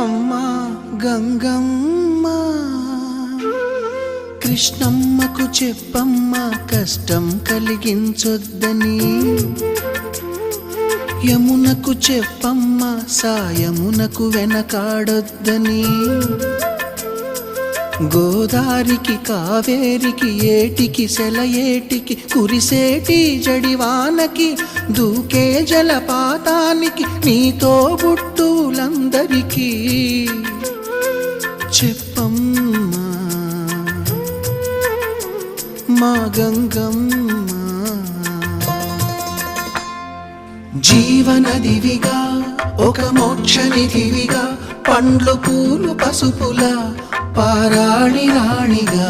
అమ్మా గంగమ్మ, కృష్ణమ్మకు చెప్పమ్మా కష్టం కలిగించొద్దని, యమునకు చెప్పమ్మా సాయమునకు వెనకాడొద్దని, గోదారికి కావేరికి ఏటికి సెలయేటికి కురిసేటి జడివానకి దూకే జలపాతానికి నీతో బుట్టులందరికీ చెప్పమ్మా మా గంగమ్మ. జీవనదివిగా ఒక మోక్షనిధివిగా పండ్లు పూలు పసుపుల పారాణి రాణిగా